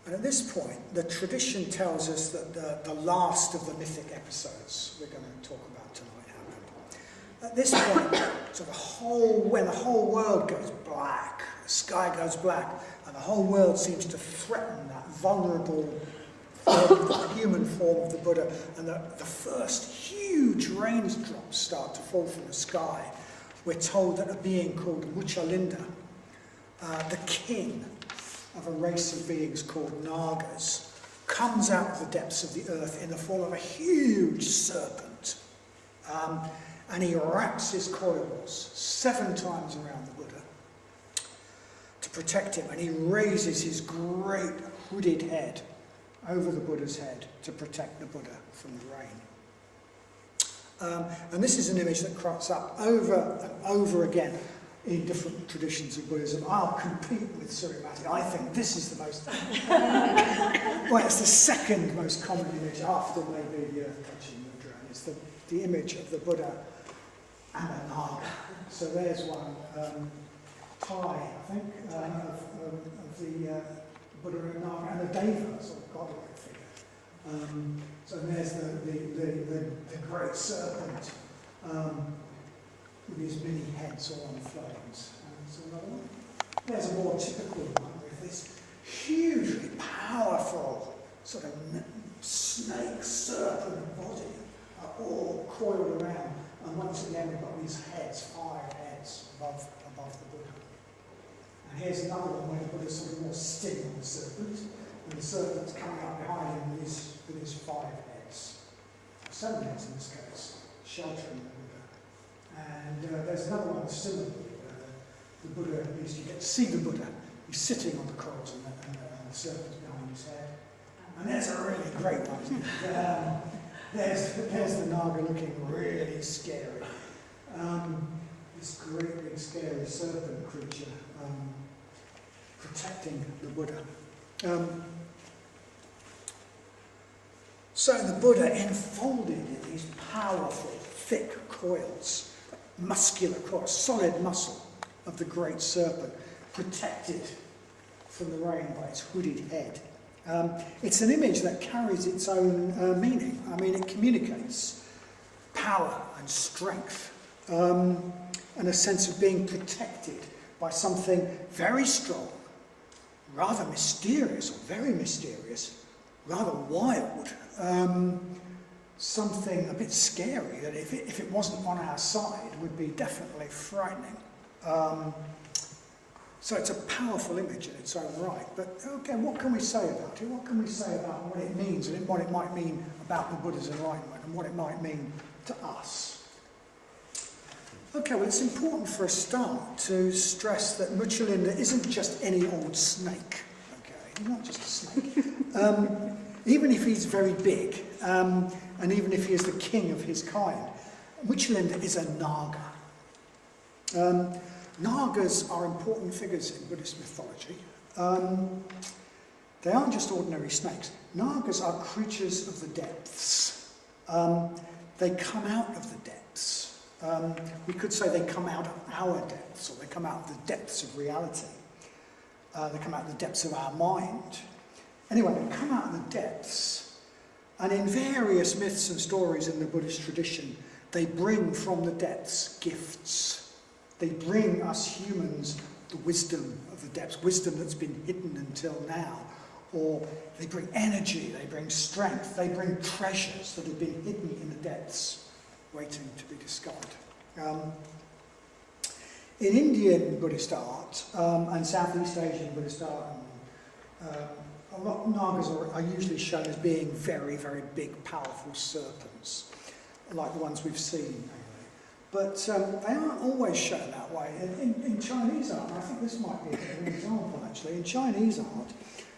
And at this point, the tradition tells us that the last of the mythic episodes we're going to talk about tonight happened. At this point, so when the whole world goes black, the sky goes black, and the whole world seems to threaten that vulnerable the human form of the Buddha, and the first huge raindrops start to fall from the sky, we're told that a being called Muchalinda, the king of a race of beings called Nagas, comes out of the depths of the earth in the form of a huge serpent, and he wraps his coils 7 times around the Buddha to protect him, and he raises his great hooded head over the Buddha's head to protect the Buddha from the rain. And this is an image that crops up over and over again in different traditions of Buddhism. I'll compete with Surimati. I think this is the most, well, it's the second most common image after maybe the earth touching mudra. And it's the image of the Buddha and a Naga. So there's one, Thai, I think, of the Buddha and Naga, and a Deva, sort of godlike figure. So there's the great serpent with his many heads all on flames. So another one. There's a more typical one with this hugely powerful sort of snake serpent body all coiled around. And once again we've got these heads, 5 heads above the Buddha. And here's another one where the Buddha's sort of more sitting on the serpent, and the serpent's coming up behind him with his 5 heads. 7 heads in this case, sheltering the Buddha. And there's another one similar. The Buddha, at least you get to see the Buddha. He's sitting on the coals and the serpent's behind his head. And there's a really great one. There's the Naga looking really scary. This great big scary serpent creature protecting the Buddha. So the Buddha enfolded in these powerful, thick coils, muscular coils, solid muscle of the great serpent, protected from the rain by its hooded head. It's an image that carries its own meaning. I mean, it communicates power and strength, and a sense of being protected by something very strong, rather mysterious, or very mysterious, rather wild, something a bit scary that if it wasn't on our side would be definitely frightening. So it's a powerful image in its own right. But okay, what can we say about it? What can we say about what it means and what it might mean about the Buddha's enlightenment and what it might mean to us? Okay, well, it's important for a start to stress that Muchalinda isn't just any old snake. Okay, he's not just a snake. Even if he's very big, and even if he is the king of his kind, Muchalinda is a Naga. Nagas are important figures in Buddhist mythology. They aren't just ordinary snakes. Nagas are creatures of the depths. They come out of the depths. We could say they come out of our depths, or they come out of the depths of reality. They come out of the depths of our mind. Anyway, they come out of the depths, and in various myths and stories in the Buddhist tradition, they bring from the depths gifts. They bring us humans the wisdom of the depths, wisdom that's been hidden until now. Or they bring energy, they bring strength, they bring treasures that have been hidden in the depths, waiting to be discovered. In Indian Buddhist art and Southeast Asian Buddhist art, a lot of Nagas are usually shown as being very, very big, powerful serpents, like the ones we've seen. But they aren't always shown that way. In Chinese art, and I think this might be an example actually, in Chinese art,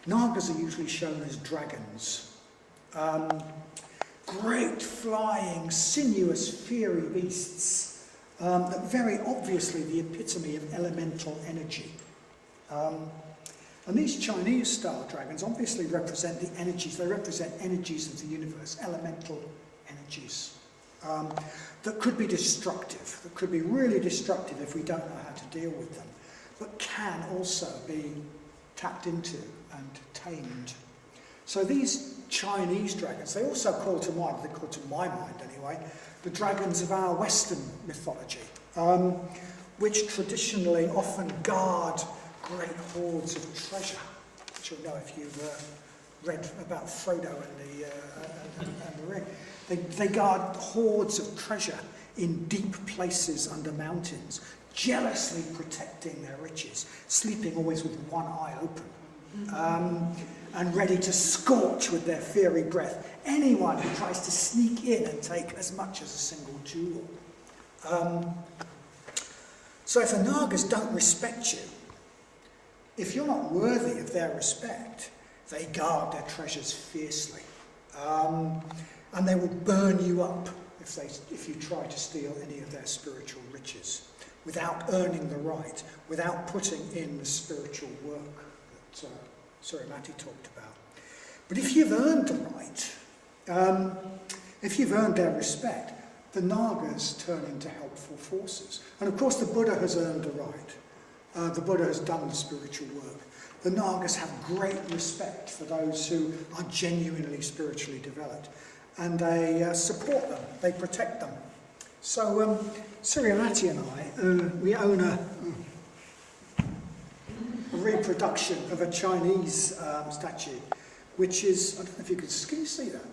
Nagas are usually shown as dragons. Great flying, sinuous, fiery beasts that very obviously the epitome of elemental energy. And these Chinese-style dragons obviously represent the energies, they represent energies of the universe, elemental energies. That could be destructive, that could be really destructive if we don't know how to deal with them, but can also be tapped into and tamed. So these Chinese dragons, they also call to mind, they call to my mind anyway, the dragons of our Western mythology, which traditionally often guard great hoards of treasure, which you'll know if you've read about Frodo and the ring. They guard hoards of treasure in deep places under mountains, jealously protecting their riches, sleeping always with one eye open, and ready to scorch with their fiery breath anyone who tries to sneak in and take as much as a single jewel. So if the Nagas don't respect you, if you're not worthy of their respect, they guard their treasures fiercely. And they will burn you up if you try to steal any of their spiritual riches, without earning the right, without putting in the spiritual work that Surimati talked about. But if you've earned the right, if you've earned their respect, the Nagas turn into helpful forces. And of course the Buddha has earned the right. The Buddha has done the spiritual work. The Nagas have great respect for those who are genuinely spiritually developed. And they support them, they protect them. So Surimati and I, we own a reproduction of a Chinese statue, which is, I don't know if you can you see that?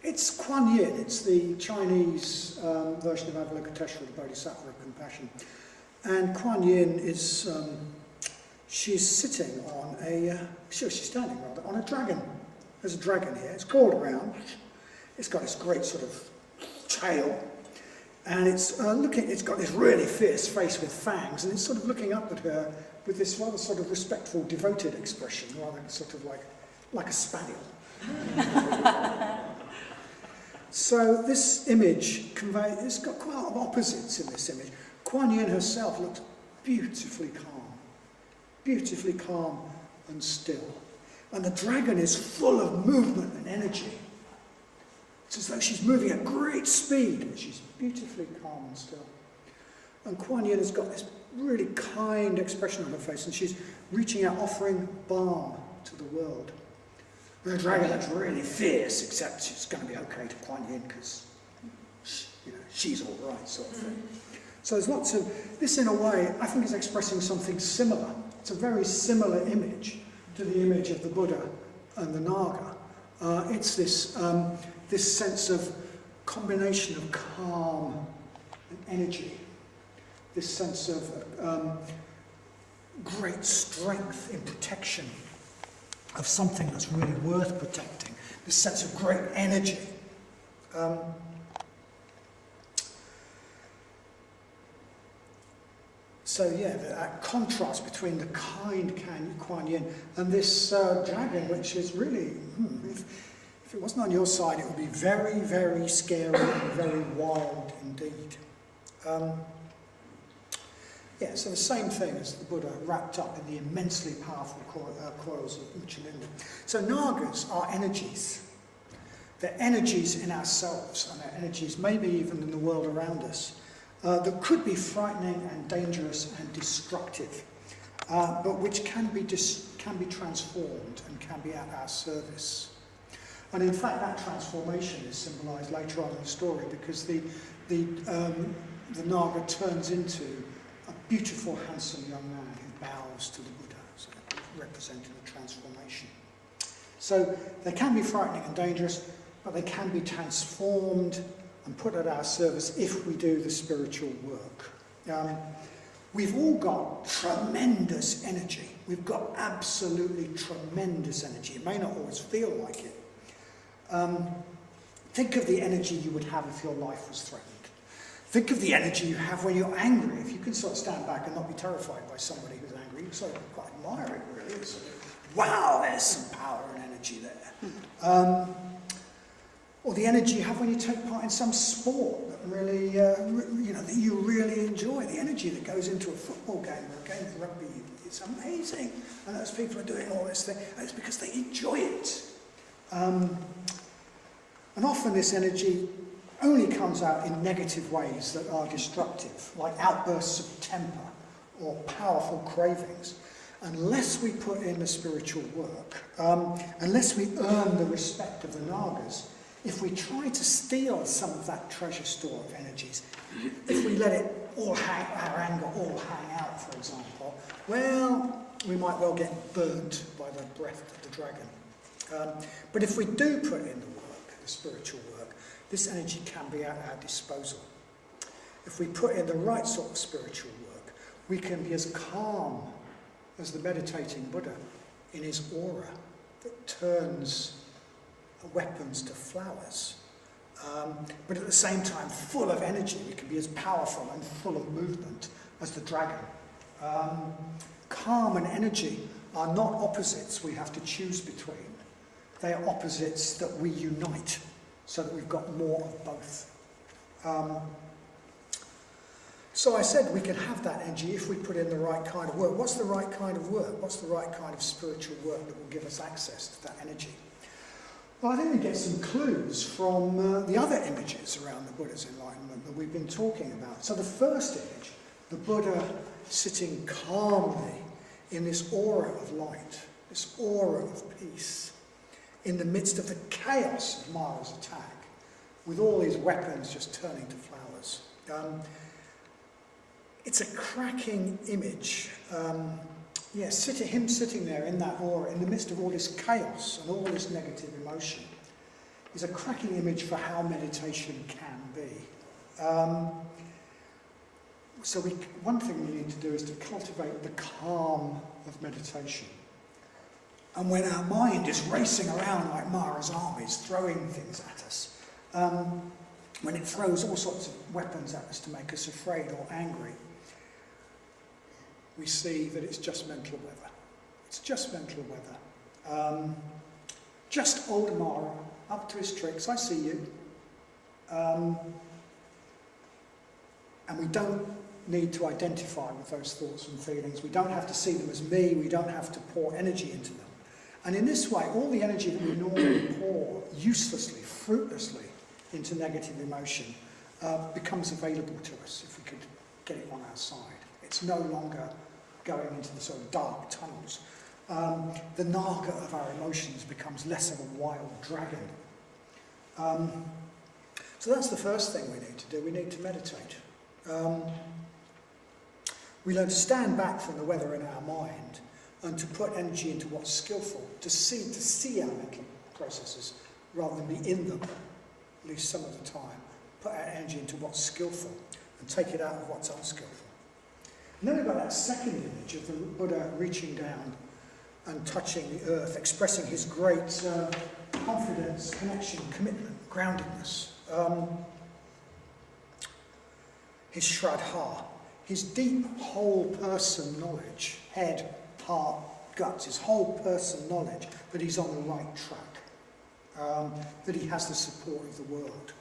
It's Kuan Yin, it's the Chinese version of Avalokiteshvara, the Bodhisattva of compassion. And Kuan Yin is, she's sitting on she's standing rather, on a dragon. There's a dragon here, it's crawled around, it's got this great sort of tail, and it's got this really fierce face with fangs, and it's sort of looking up at her with this rather sort of respectful, devoted expression, rather sort of like a spaniel. So this image it's got quite a lot of opposites in this image. Kuan Yin herself looks beautifully calm and still. And the dragon is full of movement and energy. It's as though she's moving at great speed, but she's beautifully calm and still. And Kuan Yin has got this really kind expression on her face, and she's reaching out, offering balm to the world. And the dragon looks really fierce, except it's going to be okay to Kuan Yin because she's all right, sort of thing. So there's lots of this, in a way, I think is expressing something similar. It's a very similar image to the image of the Buddha and the Naga. It's this sense of combination of calm and energy, this sense of great strength in protection of something that's really worth protecting, this sense of great energy. So yeah, that contrast between the kind Kuan Yin and this dragon, which is really, if it wasn't on your side, it would be very, very scary and very wild indeed. Yeah, so the same thing as the Buddha, wrapped up in the immensely powerful coils of Uchalinda. So Nagas are energies. They're energies in ourselves, and they're energies maybe even in the world around us, that could be frightening and dangerous and destructive, but which can be transformed and can be at our service. And in fact, that transformation is symbolised later on in the story, because the Naga turns into a beautiful, handsome young man who bows to the Buddha, so representing the transformation. So they can be frightening and dangerous, but they can be transformed and put at our service if we do the spiritual work. We've all got tremendous energy. We've got absolutely tremendous energy. It may not always feel like it. Think of the energy you would have if your life was threatened. Think of the energy you have when you're angry. If you can sort of stand back and not be terrified by somebody who's angry, you sort of quite admire it, really. It's sort of, wow, there's some power and energy there. Or the energy you have when you take part in some sport that really, that you really enjoy. The energy that goes into a football game or a game of rugby, it's amazing. And those people are doing all this thing, and it's because they enjoy it. And often this energy only comes out in negative ways that are destructive, like outbursts of temper or powerful cravings. Unless we put in the spiritual work, unless we earn the respect of the Nagas, if we try to steal some of that treasure store of energies, if we let it all our anger all hang out, for example, well, we might well get burnt by the breath of the dragon. But if we do put in the work, the spiritual work, this energy can be at our disposal. If we put in the right sort of spiritual work, we can be as calm as the meditating Buddha in his aura that turns weapons to flowers. But at the same time, full of energy. We can be as powerful and full of movement as the dragon. Calm and energy are not opposites we have to choose between. They are opposites that we unite so that we've got more of both. So I said we can have that energy if we put in the right kind of work. What's the right kind of work? What's the right kind of spiritual work that will give us access to that energy? Well, I think we get some clues from the other images around the Buddha's enlightenment that we've been talking about. So the first image, the Buddha sitting calmly in this aura of light, this aura of peace, in the midst of the chaos of Mara's attack, with all these weapons just turning to flowers. It's a cracking image. Him sitting there in that aura, in the midst of all this chaos and all this negative emotion, is a cracking image for how meditation can be. One thing we need to do is to cultivate the calm of meditation. And when our mind is racing around like Mara's armies, throwing things at us, when it throws all sorts of weapons at us to make us afraid or angry, we see that it's just mental weather. It's just mental weather. Just old Mara, up to his tricks, I see you. And we don't need to identify with those thoughts and feelings. We don't have to see them as me. We don't have to pour energy into them. And in this way, all the energy that we normally pour uselessly, fruitlessly into negative emotion becomes available to us if we could get it on our side. It's no longer going into the sort of dark tunnels. The naga of our emotions becomes less of a wild dragon. So that's the first thing we need to do. We need to meditate. We learn to stand back from the weather in our mind and to put energy into what's skillful, to see our mental processes rather than be in them, at least some of the time. Put our energy into what's skillful and take it out of what's unskillful. And then we've got that second image of the Buddha reaching down and touching the earth, expressing his great confidence, connection, commitment, groundedness. His Shraddha, his deep whole person knowledge, head, heart, guts, his whole person knowledge that he's on the right track, that he has the support of the world.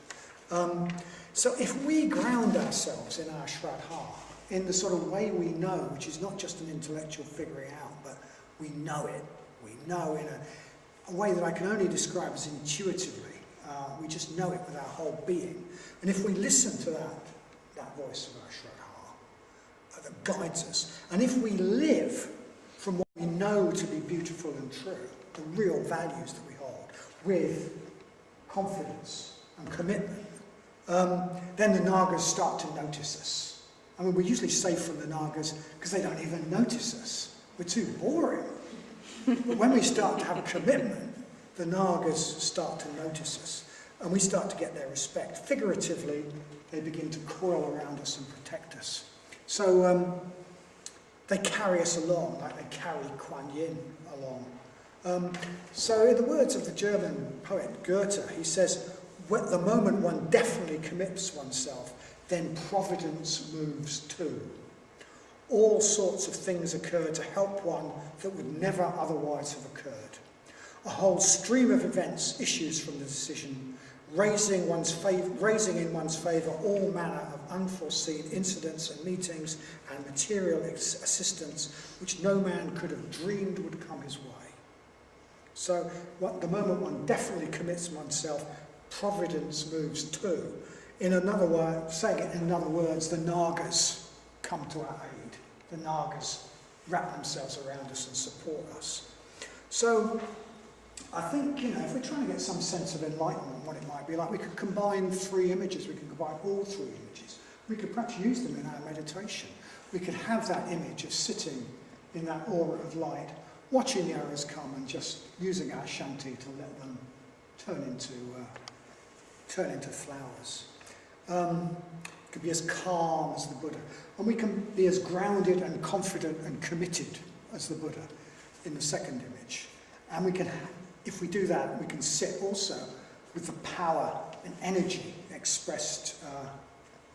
So if we ground ourselves in our Shraddha, in the sort of way we know, which is not just an intellectual figuring out, but we know it. We know in a way that I can only describe as intuitively. We just know it with our whole being. And if we listen to that voice of our Shraddha that guides us, and if we live from what we know to be beautiful and true, the real values that we hold, with confidence and commitment, then the Nagas start to notice us. I mean, we're usually safe from the Nagas because they don't even notice us. We're too boring. But when we start to have a commitment, the Nagas start to notice us. And we start to get their respect. Figuratively, they begin to coil around us and protect us. So they carry us along, like they carry Kuan Yin along. So in the words of the German poet Goethe, he says, the moment one definitely commits oneself, then providence moves too. All sorts of things occur to help one that would never otherwise have occurred. A whole stream of events issues from the decision, raising in one's favour all manner of unforeseen incidents and meetings and material assistance which no man could have dreamed would come his way. So the moment one definitely commits oneself, providence moves too. In another way, saying it in another words, the Nagas come to our aid. The Nagas wrap themselves around us and support us. So I think, if we're trying to get some sense of enlightenment, what it might be like, we could combine three images. We could combine all three images. We could perhaps use them in our meditation. We could have that image of sitting in that aura of light, watching the arrows come and just using our shanti to let them turn into flowers. Could be as calm as the Buddha. And we can be as grounded and confident and committed as the Buddha in the second image. And we can, if we do that, we can sit also with the power and energy expressed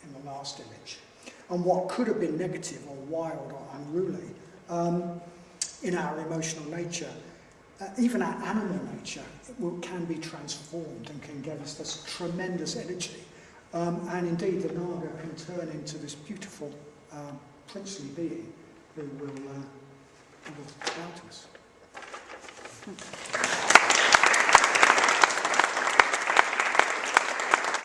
in the last image. And what could have been negative or wild or unruly in our emotional nature, even our animal nature, can be transformed and can give us this tremendous energy And indeed the Naga can turn into this beautiful princely being who will bow to us.